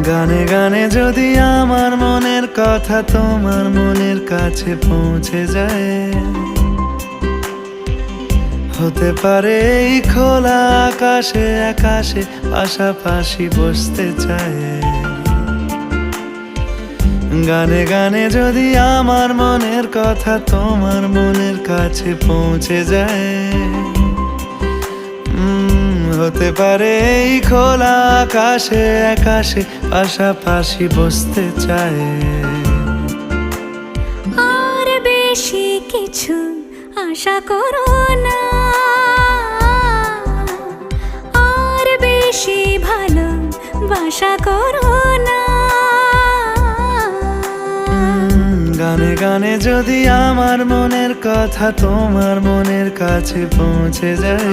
গানে গানে যদি আমার মনের কথা তোমার মনের কাছে পৌঁছে যায়, হতে পারে এই খোলা আকাশে আকাশে পাশাপাশি বসতে চায়। গানে গানে যদি আমার মনের কথা তোমার মনের কাছে পৌঁছে যায়, হতে পারে এই খোলা আকাশে আকাশে পাশাপাশি বসতে চায়। আর বেশি কিছু আশা করো না, আর বেশি ভালোবাসা করো না। গানে গানে যদি আমার মনের কথা তোমার মনের কাছে পৌঁছে যায়,